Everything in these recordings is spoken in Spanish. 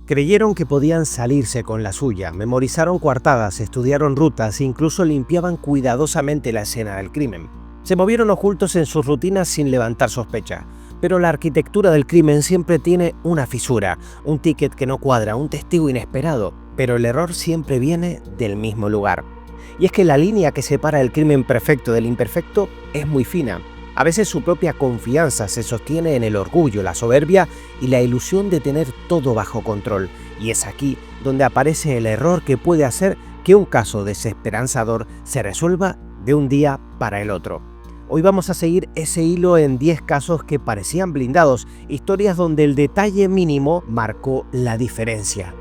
Creyeron que podían salirse con la suya, memorizaron coartadas, estudiaron rutas e incluso limpiaban cuidadosamente la escena del crimen. Se movieron ocultos en sus rutinas sin levantar sospecha. Pero la arquitectura del crimen siempre tiene una fisura, un ticket que no cuadra, un testigo inesperado, pero el error siempre viene del mismo lugar. Y es que la línea que separa el crimen perfecto del imperfecto es muy fina. A veces su propia confianza se sostiene en el orgullo, la soberbia y la ilusión de tener todo bajo control. Y es aquí donde aparece el error que puede hacer que un caso desesperanzador se resuelva de un día para el otro. Hoy vamos a seguir ese hilo en 10 casos que parecían blindados, historias donde el detalle mínimo marcó la diferencia.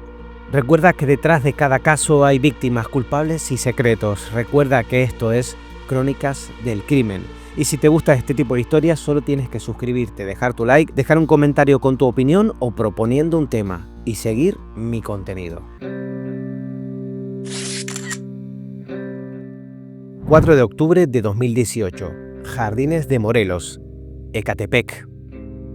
Recuerda que detrás de cada caso hay víctimas, culpables y secretos. Recuerda que esto es Crónicas del Crimen. Y si te gusta este tipo de historias, solo tienes que suscribirte, dejar tu like, dejar un comentario con tu opinión o proponiendo un tema y seguir mi contenido. 4 de octubre de 2018. Jardines de Morelos, Ecatepec.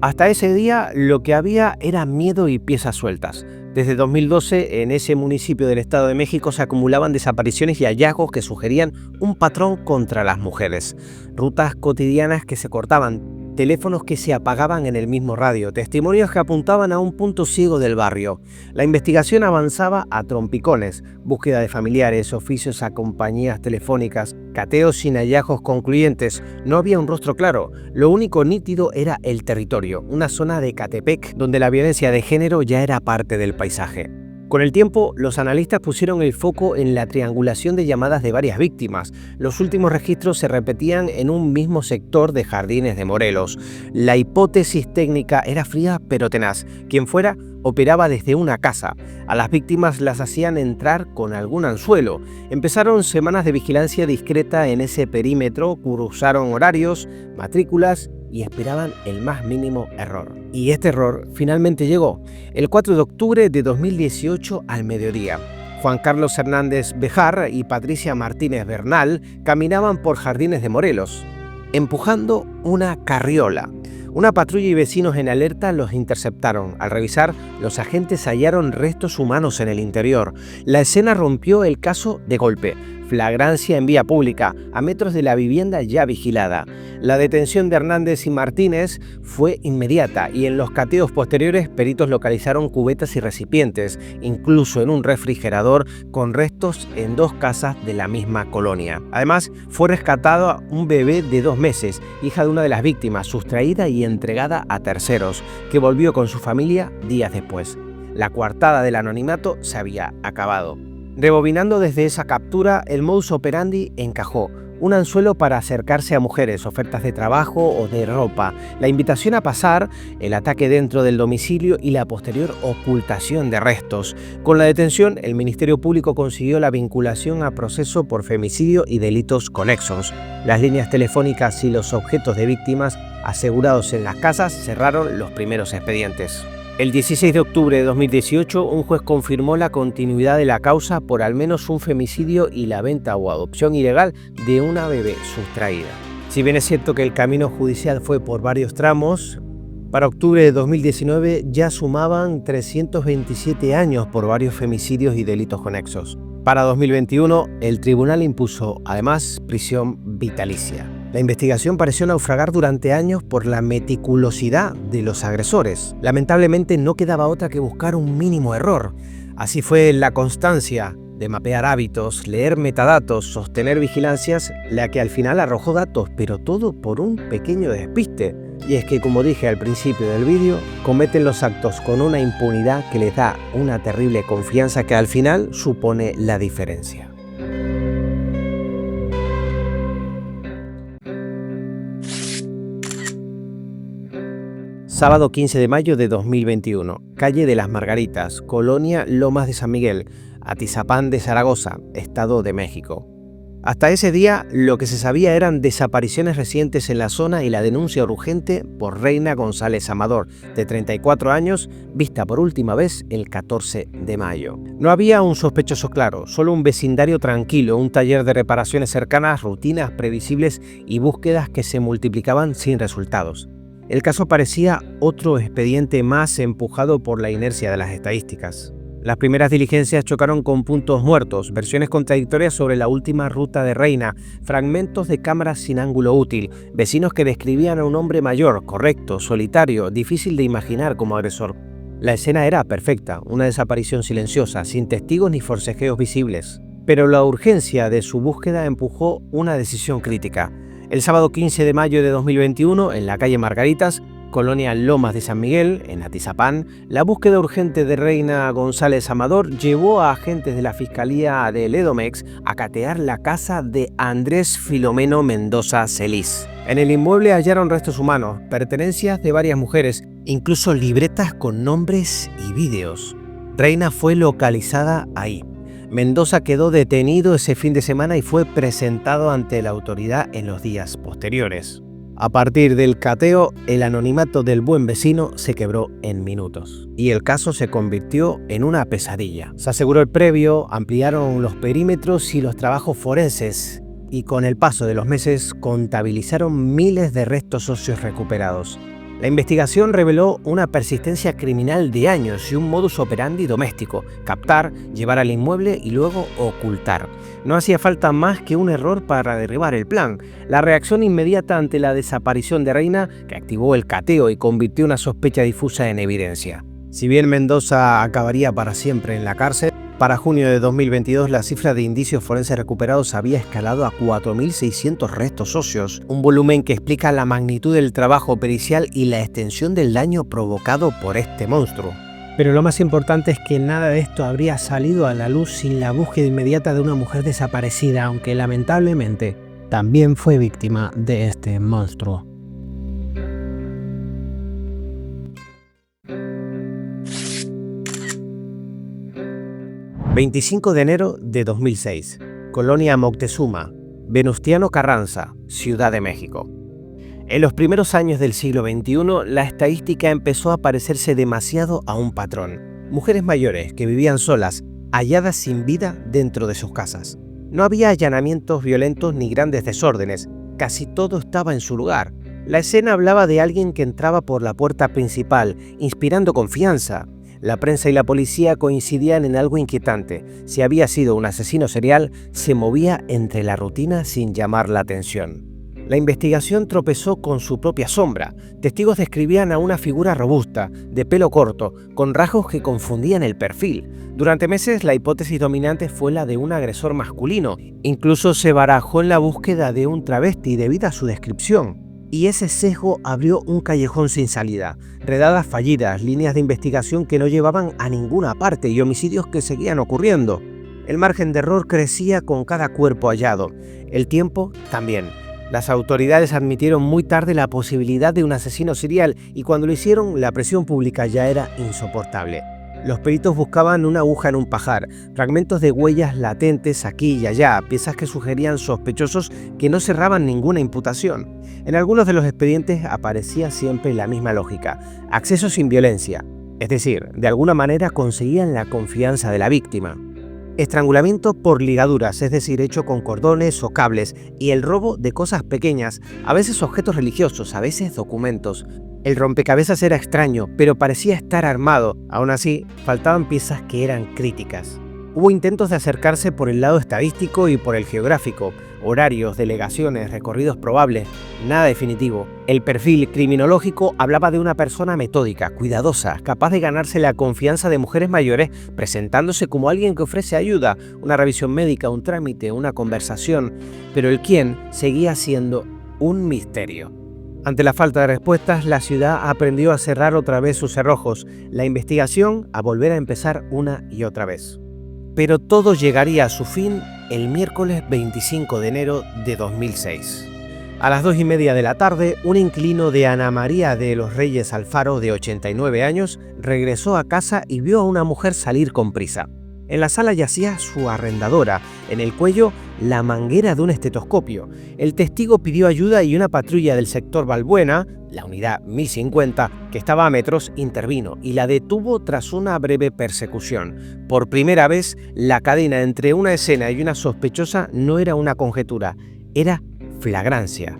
Hasta ese día lo que había era miedo y piezas sueltas. Desde 2012, en ese municipio del Estado de México se acumulaban desapariciones y hallazgos que sugerían un patrón contra las mujeres. Rutas cotidianas que se cortaban, teléfonos que se apagaban en el mismo radio, testimonios que apuntaban a un punto ciego del barrio. La investigación avanzaba a trompicones, búsqueda de familiares, oficios a compañías telefónicas, cateos sin hallazgos concluyentes. No había un rostro claro, lo único nítido era el territorio, una zona de Ecatepec donde la violencia de género ya era parte del paisaje. Con el tiempo, los analistas pusieron el foco en la triangulación de llamadas de varias víctimas. Los últimos registros se repetían en un mismo sector de Jardines de Morelos. La hipótesis técnica era fría pero tenaz. Quien fuera, operaba desde una casa. A las víctimas las hacían entrar con algún anzuelo. Empezaron semanas de vigilancia discreta en ese perímetro, cruzaron horarios, matrículas y esperaban el más mínimo error. Y este error finalmente llegó, el 4 de octubre de 2018 al mediodía. Juan Carlos Hernández Bejar y Patricia Martínez Bernal caminaban por Jardines de Morelos, empujando una carriola. Una patrulla y vecinos en alerta los interceptaron. Al revisar, los agentes hallaron restos humanos en el interior. La escena rompió el caso de golpe. Flagrancia en vía pública, a metros de la vivienda ya vigilada. La detención de Hernández y Martínez fue inmediata y en los cateos posteriores peritos localizaron cubetas y recipientes, incluso en un refrigerador con restos en 2 casas de la misma colonia. Además, fue rescatado un bebé de 2 meses, hija de una de las víctimas, sustraída y entregada a terceros, que volvió con su familia días después. La coartada del anonimato se había acabado. Rebobinando desde esa captura, el modus operandi encajó. Un anzuelo para acercarse a mujeres, ofertas de trabajo o de ropa, la invitación a pasar, el ataque dentro del domicilio y la posterior ocultación de restos. Con la detención, el Ministerio Público consiguió la vinculación a proceso por femicidio y delitos conexos. Las líneas telefónicas y los objetos de víctimas asegurados en las casas cerraron los primeros expedientes. El 16 de octubre de 2018, un juez confirmó la continuidad de la causa por al menos un femicidio y la venta o adopción ilegal de una bebé sustraída. Si bien es cierto que el camino judicial fue por varios tramos, para octubre de 2019 ya sumaban 327 años por varios femicidios y delitos conexos. Para 2021, el tribunal impuso, además, prisión vitalicia. La investigación pareció naufragar durante años por la meticulosidad de los agresores. Lamentablemente no quedaba otra que buscar un mínimo error. Así fue la constancia de mapear hábitos, leer metadatos, sostener vigilancias, la que al final arrojó datos, pero todo por un pequeño despiste. Y es que, como dije al principio del vídeo, cometen los actos con una impunidad que les da una terrible confianza que al final supone la diferencia. Sábado 15 de mayo de 2021, calle de las Margaritas, Colonia Lomas de San Miguel, Atizapán de Zaragoza, Estado de México. Hasta ese día, lo que se sabía eran desapariciones recientes en la zona y la denuncia urgente por Reina González Amador, de 34 años, vista por última vez el 14 de mayo. No había un sospechoso claro, solo un vecindario tranquilo, un taller de reparaciones cercanas, rutinas previsibles y búsquedas que se multiplicaban sin resultados. El caso parecía otro expediente más empujado por la inercia de las estadísticas. Las primeras diligencias chocaron con puntos muertos, versiones contradictorias sobre la última ruta de Reina, fragmentos de cámaras sin ángulo útil, vecinos que describían a un hombre mayor, correcto, solitario, difícil de imaginar como agresor. La escena era perfecta, una desaparición silenciosa, sin testigos ni forcejeos visibles. Pero la urgencia de su búsqueda empujó una decisión crítica. El sábado 15 de mayo de 2021, en la calle Margaritas, colonia Lomas de San Miguel, en Atizapán, la búsqueda urgente de Reina González Amador llevó a agentes de la Fiscalía del Edomex a catear la casa de Andrés Filomeno Mendoza Celis. En el inmueble hallaron restos humanos, pertenencias de varias mujeres, incluso libretas con nombres y vídeos. Reina fue localizada ahí. Mendoza quedó detenido ese fin de semana y fue presentado ante la autoridad en los días posteriores. A partir del cateo, el anonimato del buen vecino se quebró en minutos y el caso se convirtió en una pesadilla. Se aseguró el previo, ampliaron los perímetros y los trabajos forenses y con el paso de los meses contabilizaron miles de restos óseos recuperados. La investigación reveló una persistencia criminal de años y un modus operandi doméstico: captar, llevar al inmueble y luego ocultar. No hacía falta más que un error para derribar el plan. La reacción inmediata ante la desaparición de Reina, que activó el cateo y convirtió una sospecha difusa en evidencia. Si bien Mendoza acabaría para siempre en la cárcel, para junio de 2022 la cifra de indicios forenses recuperados había escalado a 4.600 restos óseos, un volumen que explica la magnitud del trabajo pericial y la extensión del daño provocado por este monstruo. Pero lo más importante es que nada de esto habría salido a la luz sin la búsqueda inmediata de una mujer desaparecida, aunque lamentablemente también fue víctima de este monstruo. 25 de enero de 2006, Colonia Moctezuma, Venustiano Carranza, Ciudad de México. En los primeros años del siglo XXI, la estadística empezó a parecerse demasiado a un patrón. Mujeres mayores que vivían solas, halladas sin vida dentro de sus casas. No había allanamientos violentos ni grandes desórdenes, casi todo estaba en su lugar. La escena hablaba de alguien que entraba por la puerta principal, inspirando confianza. La prensa y la policía coincidían en algo inquietante: si había sido un asesino serial, se movía entre la rutina sin llamar la atención. La investigación tropezó con su propia sombra. Testigos describían a una figura robusta, de pelo corto, con rasgos que confundían el perfil. Durante meses la hipótesis dominante fue la de un agresor masculino. Incluso se barajó en la búsqueda de un travesti debido a su descripción. Y ese sesgo abrió un callejón sin salida: redadas fallidas, líneas de investigación que no llevaban a ninguna parte y homicidios que seguían ocurriendo. El margen de error crecía con cada cuerpo hallado. El tiempo también. Las autoridades admitieron muy tarde la posibilidad de un asesino serial y cuando lo hicieron, la presión pública ya era insoportable. Los peritos buscaban una aguja en un pajar, fragmentos de huellas latentes aquí y allá, piezas que sugerían sospechosos que no cerraban ninguna imputación. En algunos de los expedientes aparecía siempre la misma lógica: acceso sin violencia, es decir, de alguna manera conseguían la confianza de la víctima. Estrangulamiento por ligaduras, es decir, hecho con cordones o cables, y el robo de cosas pequeñas, a veces objetos religiosos, a veces documentos. El rompecabezas era extraño, pero parecía estar armado. Aún así, faltaban piezas que eran críticas. Hubo intentos de acercarse por el lado estadístico y por el geográfico: horarios, delegaciones, recorridos probables, nada definitivo. El perfil criminológico hablaba de una persona metódica, cuidadosa, capaz de ganarse la confianza de mujeres mayores, presentándose como alguien que ofrece ayuda, una revisión médica, un trámite, una conversación. Pero el quién seguía siendo un misterio. Ante la falta de respuestas, la ciudad aprendió a cerrar otra vez sus cerrojos, la investigación a volver a empezar una y otra vez. Pero todo llegaría a su fin el miércoles 25 de enero de 2006. A las 2:30 de la tarde, un inquilino de Ana María de los Reyes Alfaro, de 89 años, regresó a casa y vio a una mujer salir con prisa. En la sala yacía su arrendadora, en el cuello la manguera de un estetoscopio. El testigo pidió ayuda y una patrulla del sector Balbuena, la unidad 1050, que estaba a metros, intervino y la detuvo tras una breve persecución. Por primera vez, la cadena entre una escena y una sospechosa no era una conjetura, era flagrancia.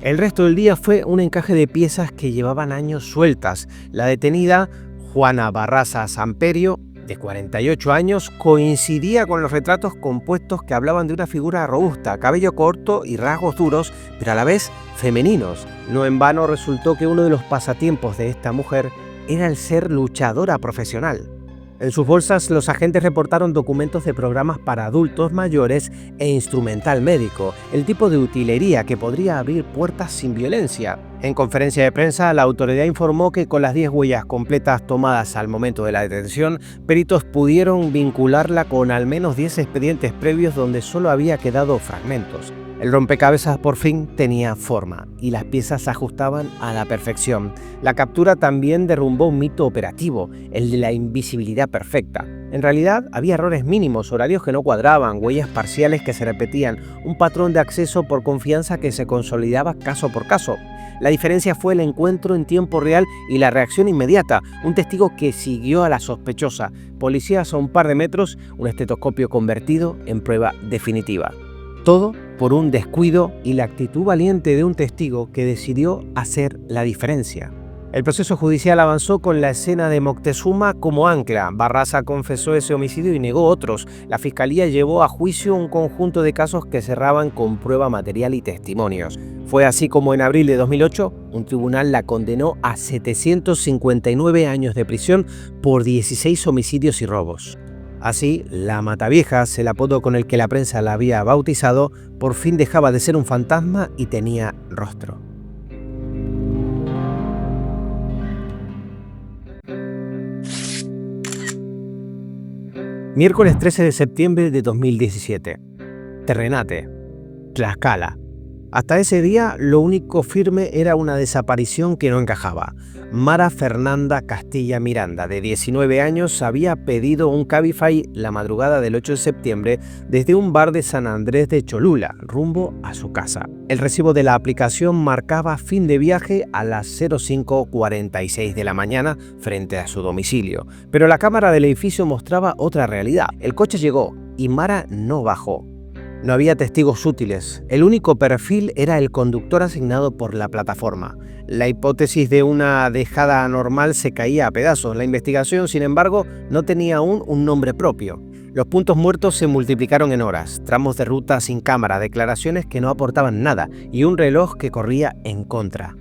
El resto del día fue un encaje de piezas que llevaban años sueltas. La detenida, Juana Barraza Samperio, de 48 años, coincidía con los retratos compuestos que hablaban de una figura robusta, cabello corto y rasgos duros, pero a la vez femeninos. No en vano resultó que uno de los pasatiempos de esta mujer era el ser luchadora profesional. En sus bolsas, los agentes reportaron documentos de programas para adultos mayores e instrumental médico, el tipo de utilería que podría abrir puertas sin violencia. En conferencia de prensa, la autoridad informó que con las 10 huellas completas tomadas al momento de la detención, peritos pudieron vincularla con al menos 10 expedientes previos donde solo había quedado fragmentos. El rompecabezas por fin tenía forma y las piezas se ajustaban a la perfección. La captura también derrumbó un mito operativo, el de la invisibilidad perfecta. En realidad había errores mínimos, horarios que no cuadraban, huellas parciales que se repetían, un patrón de acceso por confianza que se consolidaba caso por caso. La diferencia fue el encuentro en tiempo real y la reacción inmediata, un testigo que siguió a la sospechosa, policías a un par de metros, un estetoscopio convertido en prueba definitiva. Todo por un descuido y la actitud valiente de un testigo que decidió hacer la diferencia. El proceso judicial avanzó con la escena de Moctezuma como ancla. Barraza confesó ese homicidio y negó otros. La fiscalía llevó a juicio un conjunto de casos que cerraban con prueba material y testimonios. Fue así como en abril de 2008, un tribunal la condenó a 759 años de prisión por 16 homicidios y robos. Así, la Mataviejas, el apodo con el que la prensa la había bautizado, por fin dejaba de ser un fantasma y tenía rostro. Miércoles 13 de septiembre de 2017. Terrenate, Tlaxcala. Hasta ese día, lo único firme era una desaparición que no encajaba. Mara Fernanda Castilla Miranda, de 19 años, había pedido un Cabify la madrugada del 8 de septiembre desde un bar de San Andrés de Cholula, rumbo a su casa. El recibo de la aplicación marcaba fin de viaje a las 05:46 de la mañana frente a su domicilio. Pero la cámara del edificio mostraba otra realidad. El coche llegó y Mara no bajó. No había testigos útiles. El único perfil era el conductor asignado por la plataforma. La hipótesis de una dejada anormal se caía a pedazos. La investigación, sin embargo, no tenía aún un nombre propio. Los puntos muertos se multiplicaron en horas, tramos de ruta sin cámara, declaraciones que no aportaban nada y un reloj que corría en contra.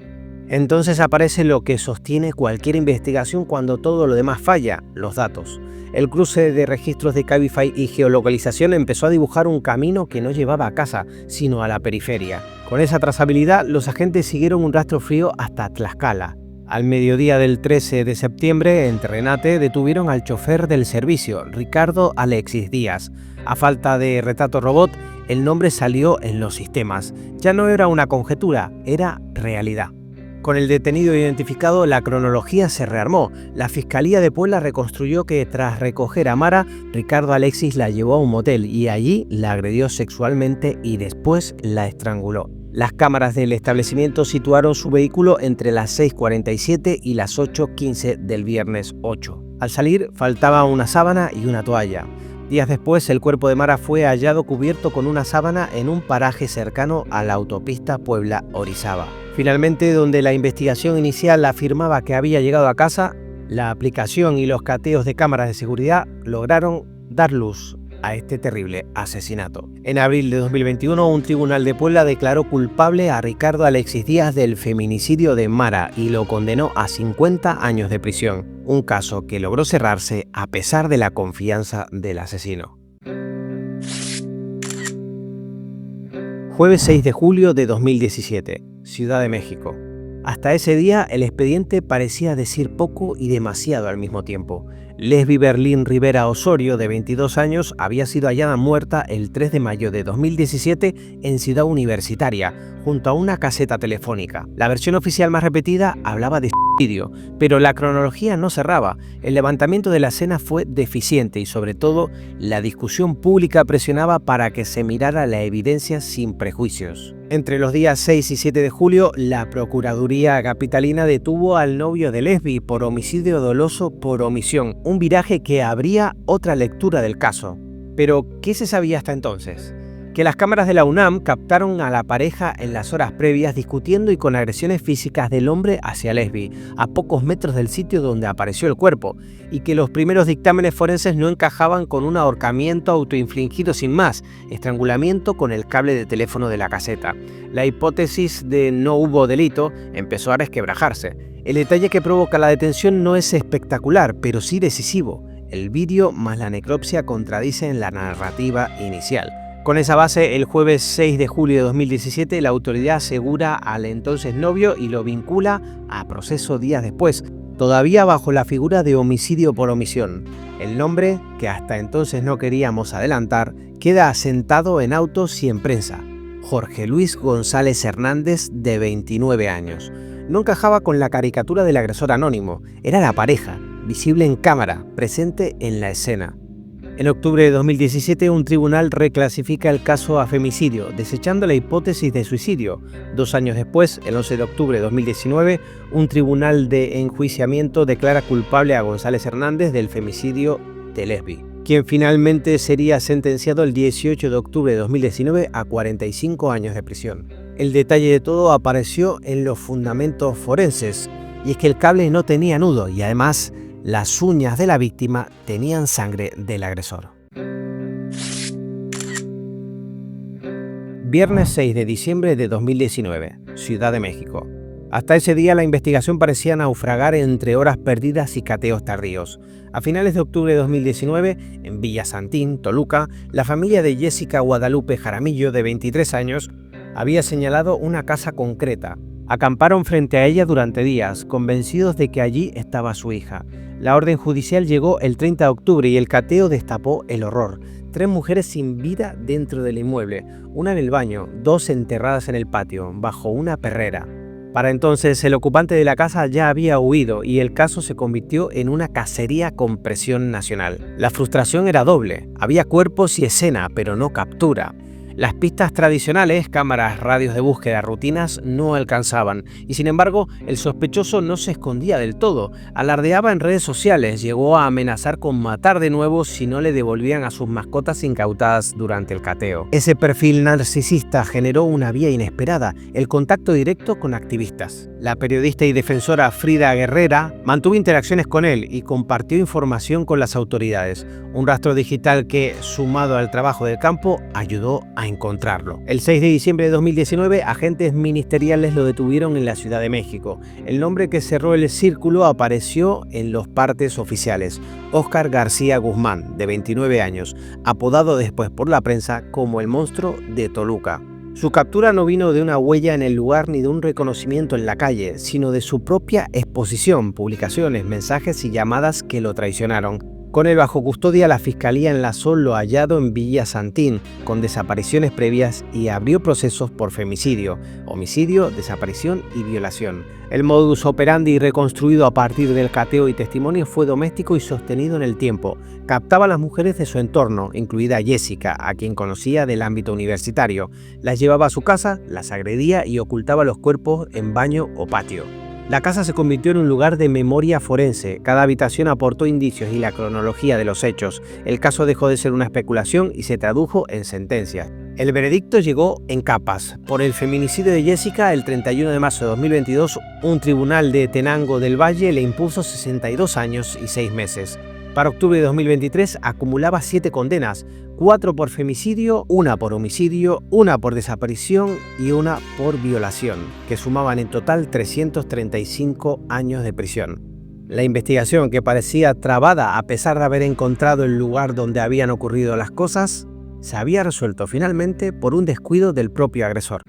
Entonces aparece lo que sostiene cualquier investigación cuando todo lo demás falla: los datos. El cruce de registros de Cabify y geolocalización empezó a dibujar un camino que no llevaba a casa, sino a la periferia. Con esa trazabilidad, los agentes siguieron un rastro frío hasta Tlaxcala. Al mediodía del 13 de septiembre, en Terrenate, detuvieron al chofer del servicio, Ricardo Alexis Díaz. A falta de retrato robot, el nombre salió en los sistemas. Ya no era una conjetura, era realidad. Con el detenido identificado, la cronología se rearmó. La Fiscalía de Puebla reconstruyó que tras recoger a Mara, Ricardo Alexis la llevó a un motel y allí la agredió sexualmente y después la estranguló. Las cámaras del establecimiento situaron su vehículo entre las 6:47 y las 8:15 del viernes 8. Al salir, faltaba una sábana y una toalla. Días después, el cuerpo de Mara fue hallado cubierto con una sábana en un paraje cercano a la autopista Puebla-Orizaba. Finalmente, donde la investigación inicial afirmaba que había llegado a casa, la aplicación y los cateos de cámaras de seguridad lograron dar luz a este terrible asesinato. En abril de 2021, un tribunal de Puebla declaró culpable a Ricardo Alexis Díaz del feminicidio de Mara y lo condenó a 50 años de prisión, un caso que logró cerrarse a pesar de la confianza del asesino. Jueves 6 de julio de 2017, Ciudad de México. Hasta ese día, el expediente parecía decir poco y demasiado al mismo tiempo. Lesbi Berlín Rivera Osorio, de 22 años, había sido hallada muerta el 3 de mayo de 2017 en Ciudad Universitaria, junto a una caseta telefónica. La versión oficial más repetida hablaba de suicidio, pero la cronología no cerraba. El levantamiento de la escena fue deficiente y, sobre todo, la discusión pública presionaba para que se mirara la evidencia sin prejuicios. Entre los días 6 y 7 de julio, la Procuraduría Capitalina detuvo al novio de Lesbi por homicidio doloso por omisión, un viraje que abría otra lectura del caso. Pero, ¿qué se sabía hasta entonces? que las cámaras de la UNAM captaron a la pareja en las horas previas discutiendo y con agresiones físicas del hombre hacia Lesbi, a pocos metros del sitio donde apareció el cuerpo, y que los primeros dictámenes forenses no encajaban con un ahorcamiento autoinfligido sin más, estrangulamiento con el cable de teléfono de la caseta. La hipótesis de no hubo delito empezó a resquebrajarse. El detalle que provoca la detención no es espectacular, pero sí decisivo. El vídeo más la necropsia contradicen la narrativa inicial. Con esa base, el jueves 6 de julio de 2017, la autoridad asegura al entonces novio y lo vincula a proceso días después, todavía bajo la figura de homicidio por omisión. El nombre, que hasta entonces no queríamos adelantar, queda asentado en autos y en prensa. Jorge Luis González Hernández, de 29 años. No encajaba con la caricatura del agresor anónimo, era la pareja, visible en cámara, presente en la escena. En octubre de 2017, un tribunal reclasifica el caso a femicidio, desechando la hipótesis de suicidio. 2 años después, el 11 de octubre de 2019, un tribunal de enjuiciamiento declara culpable a González Hernández del femicidio de Lesbi, quien finalmente sería sentenciado el 18 de octubre de 2019 a 45 años de prisión. El detalle de todo apareció en los fundamentos forenses, y es que el cable no tenía nudo y además las uñas de la víctima tenían sangre del agresor. Viernes 6 de diciembre de 2019, Ciudad de México. Hasta ese día la investigación parecía naufragar entre horas perdidas y cateos tardíos. A finales de octubre de 2019, en Villa Santín, Toluca, la familia de Jessica Guadalupe Jaramillo, de 23 años, había señalado una casa concreta. Acamparon frente a ella durante días, convencidos de que allí estaba su hija. La orden judicial llegó el 30 de octubre y el cateo destapó el horror. 3 mujeres sin vida dentro del inmueble, una en el baño, 2 enterradas en el patio, bajo una perrera. Para entonces, el ocupante de la casa ya había huido y el caso se convirtió en una cacería con presión nacional. La frustración era doble. Había cuerpos y escena, pero no captura. Las pistas tradicionales, cámaras, radios de búsqueda, rutinas, no alcanzaban. Y sin embargo, el sospechoso no se escondía del todo. Alardeaba en redes sociales, llegó a amenazar con matar de nuevo si no le devolvían a sus mascotas incautadas durante el cateo. Ese perfil narcisista generó una vía inesperada, el contacto directo con activistas. La periodista y defensora Frida Guerrera mantuvo interacciones con él y compartió información con las autoridades. Un rastro digital que, sumado al trabajo del campo, ayudó a encontrarlo. El 6 de diciembre de 2019, agentes ministeriales lo detuvieron en la Ciudad de México. El nombre que cerró el círculo apareció en los partes oficiales. Óscar García Guzmán, de 29 años, apodado después por la prensa como el monstruo de Toluca. Su captura no vino de una huella en el lugar ni de un reconocimiento en la calle, sino de su propia exposición, publicaciones, mensajes y llamadas que lo traicionaron. Con él bajo custodia, la Fiscalía enlazó lo hallado en Villa Santín con desapariciones previas y abrió procesos por femicidio, homicidio, desaparición y violación. El modus operandi reconstruido a partir del cateo y testimonio fue doméstico y sostenido en el tiempo. Captaba a las mujeres de su entorno, incluida Jessica, a quien conocía del ámbito universitario. Las llevaba a su casa, las agredía y ocultaba los cuerpos en baño o patio. La casa se convirtió en un lugar de memoria forense. Cada habitación aportó indicios y la cronología de los hechos. El caso dejó de ser una especulación y se tradujo en sentencia. El veredicto llegó en capas. Por el feminicidio de Jessica, el 31 de marzo de 2022, un tribunal de Tenango del Valle le impuso 62 años y 6 meses. Para octubre de 2023 acumulaba 7 condenas, 4 por femicidio, 1 por homicidio, 1 por desaparición y 1 por violación, que sumaban en total 335 años de prisión. La investigación, que parecía trabada a pesar de haber encontrado el lugar donde habían ocurrido las cosas, se había resuelto finalmente por un descuido del propio agresor.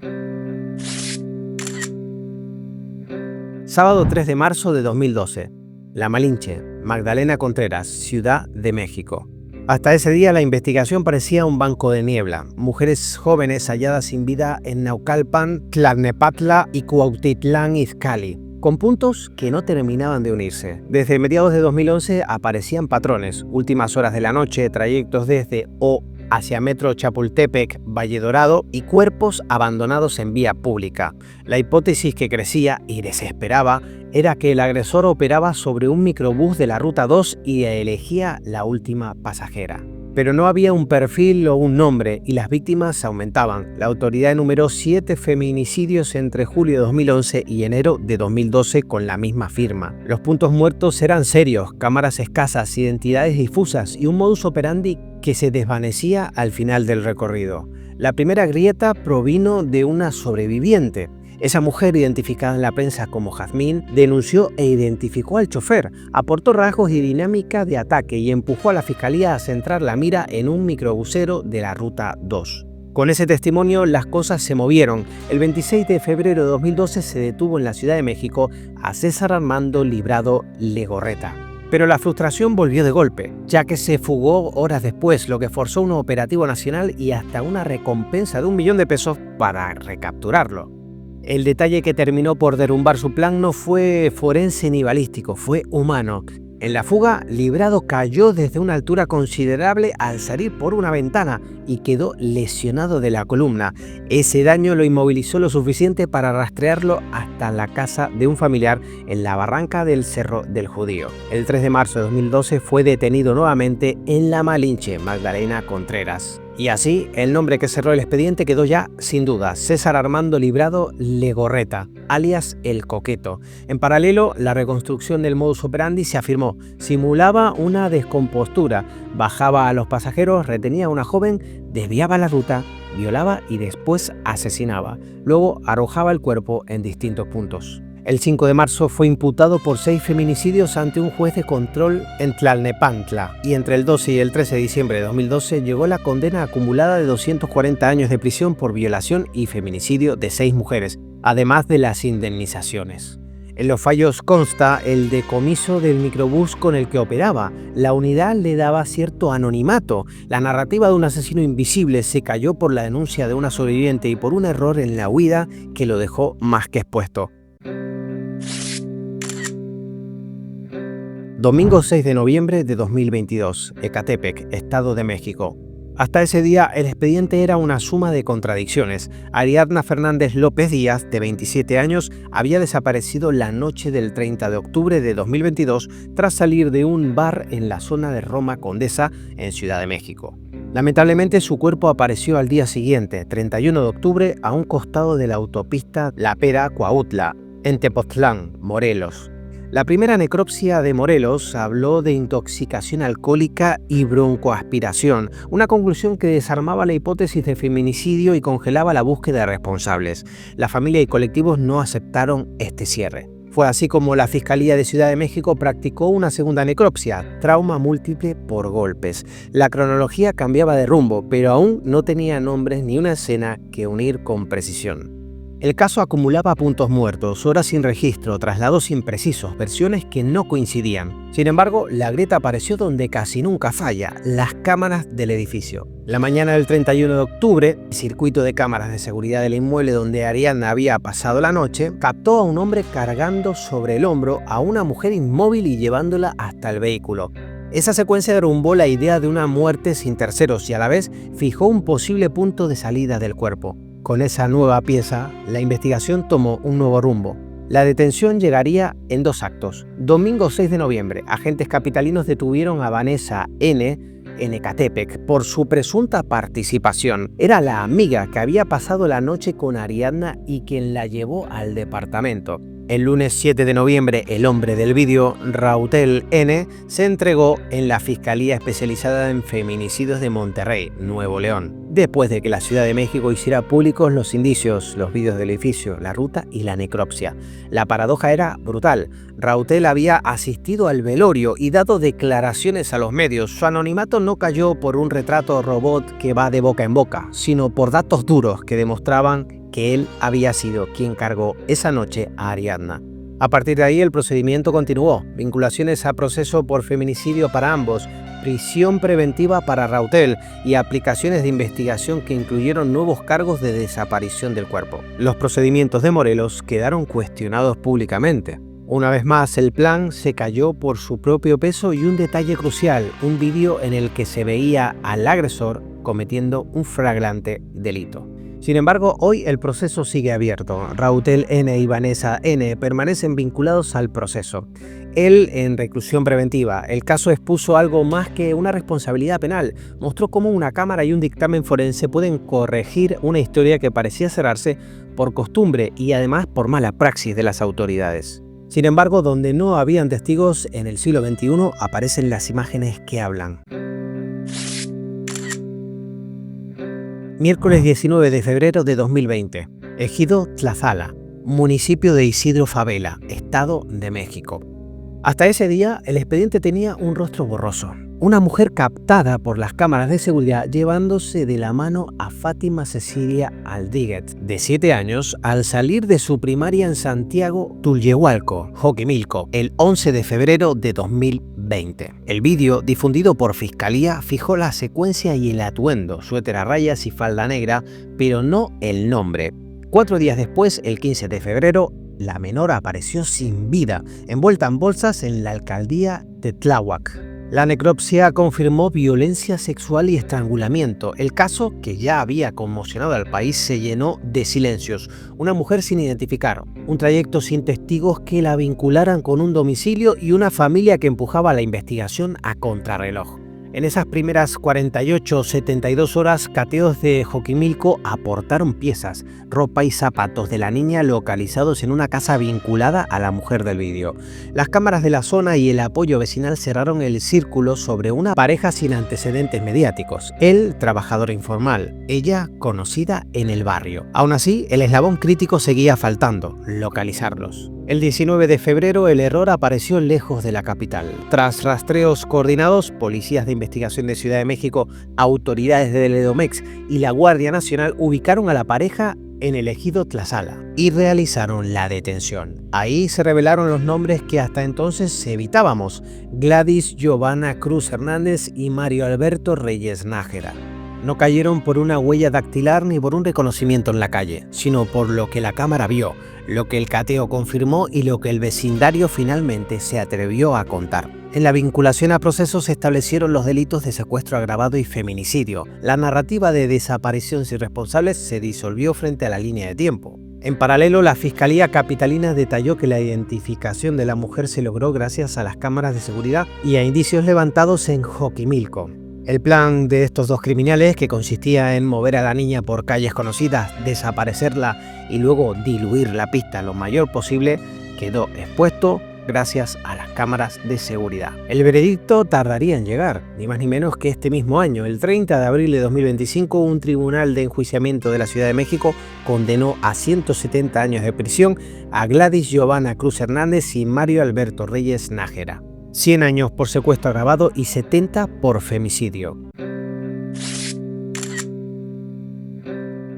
Sábado 3 de marzo de 2012. La Malinche, Magdalena Contreras, Ciudad de México. Hasta ese día la investigación parecía un banco de niebla. Mujeres jóvenes halladas sin vida en Naucalpan, Tlalnepantla y Cuautitlán Izcalli, con puntos que no terminaban de unirse. Desde mediados de 2011 aparecían patrones: últimas horas de la noche, trayectos desde o hacia Metro Chapultepec, Valle Dorado y cuerpos abandonados en vía pública. La hipótesis que crecía y desesperaba era que el agresor operaba sobre un microbús de la Ruta 2 y elegía la última pasajera. pero no había un perfil o un nombre y las víctimas aumentaban. La autoridad enumeró 7 feminicidios entre julio de 2011 y enero de 2012 con la misma firma. Los puntos muertos eran serios, cámaras escasas, identidades difusas y un modus operandi que se desvanecía al final del recorrido. La primera grieta provino de una sobreviviente. Esa mujer, identificada en la prensa como Jazmín, denunció e identificó al chofer, aportó rasgos y dinámica de ataque y empujó a la fiscalía a centrar la mira en un microbusero de la Ruta 2. Con ese testimonio las cosas se movieron. El 26 de febrero de 2012 se detuvo en la Ciudad de México a César Armando Librado Legorreta. Pero la frustración volvió de golpe, ya que se fugó horas después, lo que forzó un operativo nacional y hasta una recompensa de $1 millón para recapturarlo. El detalle que terminó por derrumbar su plan no fue forense ni balístico, fue humano. En la fuga, Librado cayó desde una altura considerable al salir por una ventana y quedó lesionado de la columna. Ese daño lo inmovilizó lo suficiente para rastrearlo hasta la casa de un familiar en la barranca del Cerro del Judío. El 3 de marzo de 2012 fue detenido nuevamente en La Malinche, Magdalena Contreras. Y así, el nombre que cerró el expediente quedó ya sin duda: César Armando Librado Legorreta, alias El Coqueto. En paralelo, la reconstrucción del modus operandi se afirmó. Simulaba una descompostura, bajaba a los pasajeros, retenía a una joven, desviaba la ruta, violaba y después asesinaba. Luego arrojaba el cuerpo en distintos puntos. El 5 de marzo fue imputado por 6 feminicidios ante un juez de control en Tlalnepantla y entre el 12 y el 13 de diciembre de 2012 llegó la condena acumulada de 240 años de prisión por violación y feminicidio de 6 mujeres, además de las indemnizaciones. En los fallos consta el decomiso del microbús con el que operaba. La unidad le daba cierto anonimato. La narrativa de un asesino invisible se cayó por la denuncia de una sobreviviente y por un error en la huida que lo dejó más que expuesto. Domingo 6 de noviembre de 2022, Ecatepec, Estado de México. Hasta ese día, el expediente era una suma de contradicciones. Ariadna Fernández López Díaz, de 27 años, había desaparecido la noche del 30 de octubre de 2022 tras salir de un bar en la zona de Roma Condesa, en Ciudad de México. Lamentablemente, su cuerpo apareció al día siguiente, 31 de octubre, a un costado de la autopista La Pera-Cuautla, en Tepoztlán, Morelos. La primera necropsia de Morelos habló de intoxicación alcohólica y broncoaspiración, una conclusión que desarmaba la hipótesis de feminicidio y congelaba la búsqueda de responsables. La familia y colectivos no aceptaron este cierre. Fue así como la Fiscalía de Ciudad de México practicó una segunda necropsia, trauma múltiple por golpes. La cronología cambiaba de rumbo, pero aún no tenía nombres ni una escena que unir con precisión. El caso acumulaba puntos muertos, horas sin registro, traslados imprecisos, versiones que no coincidían. Sin embargo, la grieta apareció donde casi nunca falla: las cámaras del edificio. La mañana del 31 de octubre, el circuito de cámaras de seguridad del inmueble donde Ariadna había pasado la noche captó a un hombre cargando sobre el hombro a una mujer inmóvil y llevándola hasta el vehículo. Esa secuencia derrumbó la idea de una muerte sin terceros y a la vez fijó un posible punto de salida del cuerpo. Con esa nueva pieza, la investigación tomó un nuevo rumbo. La detención llegaría en 2 actos. Domingo 6 de noviembre, agentes capitalinos detuvieron a Vanessa N. en Ecatepec por su presunta participación. Era la amiga que había pasado la noche con Ariadna y quien la llevó al departamento. El lunes 7 de noviembre, el hombre del vídeo, Rautel N., se entregó en la Fiscalía Especializada en Feminicidios de Monterrey, Nuevo León, después de que la Ciudad de México hiciera públicos los indicios, los vídeos del edificio, la ruta y la necropsia. La paradoja era brutal. Rautel había asistido al velorio y dado declaraciones a los medios. Su anonimato no cayó por un retrato robot que va de boca en boca, sino por datos duros que demostraban que él había sido quien cargó esa noche a Ariadna. A partir de ahí el procedimiento continuó: vinculaciones a proceso por feminicidio para ambos, prisión preventiva para Rautel y aplicaciones de investigación que incluyeron nuevos cargos de desaparición del cuerpo. Los procedimientos de Morelos quedaron cuestionados públicamente. Una vez más, el plan se cayó por su propio peso y un detalle crucial: un vídeo en el que se veía al agresor cometiendo un flagrante delito. Sin embargo, hoy el proceso sigue abierto. Rautel N. y Vanessa N. permanecen vinculados al proceso. Él en reclusión preventiva. El caso expuso algo más que una responsabilidad penal. Mostró cómo una cámara y un dictamen forense pueden corregir una historia que parecía cerrarse por costumbre y además por mala praxis de las autoridades. Sin embargo, donde no habían testigos en el siglo XXI aparecen las imágenes que hablan. Miércoles 19 de febrero de 2020. Ejido Tlazala, municipio de Isidro Fabela, Estado de México. Hasta ese día, el expediente tenía un rostro borroso. Una mujer captada por las cámaras de seguridad llevándose de la mano a Fátima Cecilia Aldiguet, de 7 años, al salir de su primaria en Santiago Tulyehualco, Xochimilco, el 11 de febrero de 2020. El vídeo, difundido por Fiscalía, fijó la secuencia y el atuendo, suéter a rayas y falda negra, pero no el nombre. 4 días después, el 15 de febrero, la menor apareció sin vida, envuelta en bolsas en la alcaldía de Tláhuac. La necropsia confirmó violencia sexual y estrangulamiento. El caso, que ya había conmocionado al país, se llenó de silencios. Una mujer sin identificar, un trayecto sin testigos que la vincularan con un domicilio y una familia que empujaba la investigación a contrarreloj. En esas primeras 48 o 72 horas, cateos de Xochimilco aportaron piezas, ropa y zapatos de la niña localizados en una casa vinculada a la mujer del vídeo. Las cámaras de la zona y el apoyo vecinal cerraron el círculo sobre una pareja sin antecedentes mediáticos. Él, trabajador informal, ella, conocida en el barrio. Aún así, el eslabón crítico seguía faltando, localizarlos. El 19 de febrero el error apareció lejos de la capital. Tras rastreos coordinados, policías de investigación de Ciudad de México, autoridades del Edomex y la Guardia Nacional ubicaron a la pareja en el ejido Tlazala y realizaron la detención. Ahí se revelaron los nombres que hasta entonces evitábamos: Gladys Giovanna Cruz Hernández y Mario Alberto Reyes Nájera. No cayeron por una huella dactilar ni por un reconocimiento en la calle, sino por lo que la cámara vio, lo que el cateo confirmó y lo que el vecindario finalmente se atrevió a contar. En la vinculación a procesos se establecieron los delitos de secuestro agravado y feminicidio. La narrativa de desapariciones irresponsables se disolvió frente a la línea de tiempo. En paralelo, la Fiscalía Capitalina detalló que la identificación de la mujer se logró gracias a las cámaras de seguridad y a indicios levantados en Xochimilco. El plan de estos dos criminales, que consistía en mover a la niña por calles conocidas, desaparecerla y luego diluir la pista lo mayor posible, quedó expuesto gracias a las cámaras de seguridad. El veredicto tardaría en llegar, ni más ni menos que este mismo año. El 30 de abril de 2025, un tribunal de enjuiciamiento de la Ciudad de México condenó a 170 años de prisión a Gladys Giovanna Cruz Hernández y Mario Alberto Reyes Nájera. 100 años por secuestro agravado y 70 por femicidio.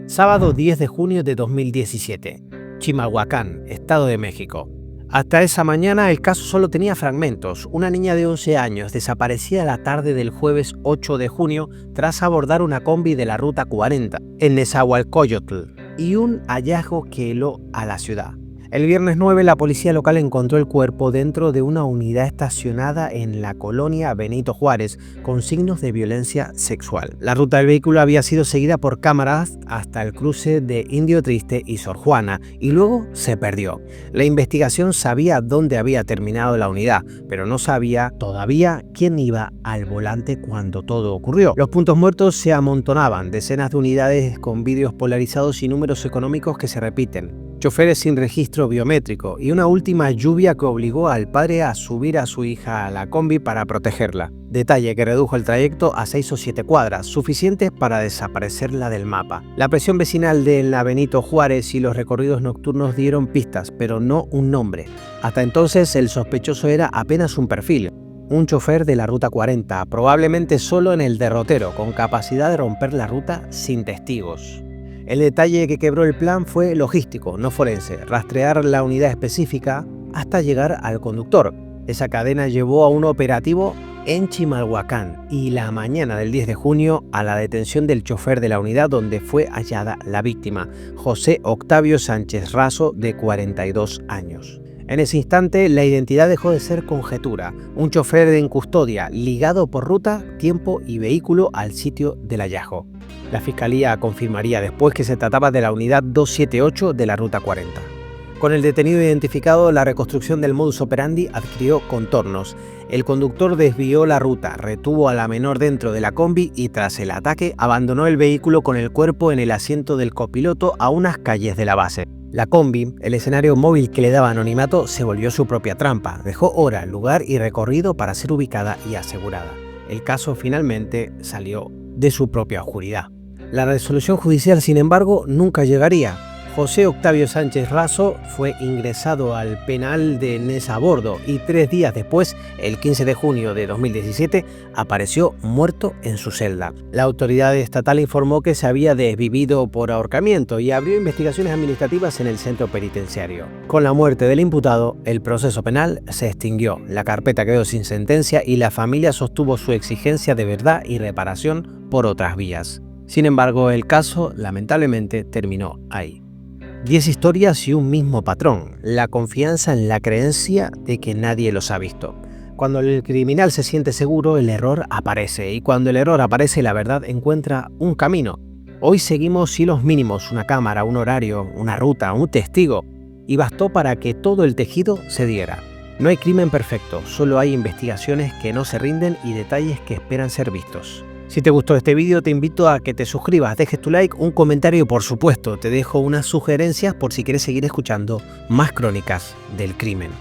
Sábado 10 de junio de 2017. Chimalhuacán, Estado de México. Hasta esa mañana el caso solo tenía fragmentos. Una niña de 11 años desaparecía la tarde del jueves 8 de junio tras abordar una combi de la Ruta 40 en Nezahualcóyotl y un hallazgo que heló a la ciudad. El viernes 9 la policía local encontró el cuerpo dentro de una unidad estacionada en la colonia Benito Juárez con signos de violencia sexual. La ruta del vehículo había sido seguida por cámaras hasta el cruce de Indio Triste y Sor Juana y luego se perdió. La investigación sabía dónde había terminado la unidad, pero no sabía todavía quién iba al volante cuando todo ocurrió. Los puntos muertos se amontonaban, decenas de unidades con vídeos polarizados y números económicos que se repiten. Choferes sin registro biométrico y una última lluvia que obligó al padre a subir a su hija a la combi para protegerla. Detalle que redujo el trayecto a 6 o 7 cuadras, suficientes para desaparecerla del mapa. La presión vecinal de la Benito Juárez y los recorridos nocturnos dieron pistas, pero no un nombre. Hasta entonces el sospechoso era apenas un perfil. Un chofer de la Ruta 40, probablemente solo en el derrotero, con capacidad de romper la ruta sin testigos. El detalle que quebró el plan fue logístico, no forense: rastrear la unidad específica hasta llegar al conductor. Esa cadena llevó a un operativo en Chimalhuacán y la mañana del 10 de junio a la detención del chofer de la unidad donde fue hallada la víctima, José Octavio Sánchez Razo, de 42 años. En ese instante, la identidad dejó de ser conjetura: un chofer en custodia, ligado por ruta, tiempo y vehículo al sitio del hallazgo. La fiscalía confirmaría después que se trataba de la unidad 278 de la Ruta 40. Con el detenido identificado, la reconstrucción del modus operandi adquirió contornos. El conductor desvió la ruta, retuvo a la menor dentro de la combi y tras el ataque abandonó el vehículo con el cuerpo en el asiento del copiloto a unas calles de la base. La combi, el escenario móvil que le daba anonimato, se volvió su propia trampa. Dejó hora, lugar y recorrido para ser ubicada y asegurada. El caso finalmente salió de su propia oscuridad. La resolución judicial, sin embargo, nunca llegaría. José Octavio Sánchez Raso fue ingresado al penal de Nesabordo y 3 días después, el 15 de junio de 2017, apareció muerto en su celda. La autoridad estatal informó que se había desvivido por ahorcamiento y abrió investigaciones administrativas en el centro penitenciario. Con la muerte del imputado, el proceso penal se extinguió, la carpeta quedó sin sentencia y la familia sostuvo su exigencia de verdad y reparación por otras vías. Sin embargo, el caso lamentablemente terminó ahí. 10 historias y un mismo patrón, la confianza en la creencia de que nadie los ha visto. Cuando el criminal se siente seguro, el error aparece, y cuando el error aparece, la verdad encuentra un camino. Hoy seguimos hilos mínimos, una cámara, un horario, una ruta, un testigo, y bastó para que todo el tejido se diera. No hay crimen perfecto, solo hay investigaciones que no se rinden y detalles que esperan ser vistos. Si te gustó este vídeo, te invito a que te suscribas, dejes tu like, un comentario y por supuesto te dejo unas sugerencias por si quieres seguir escuchando más crónicas del crimen.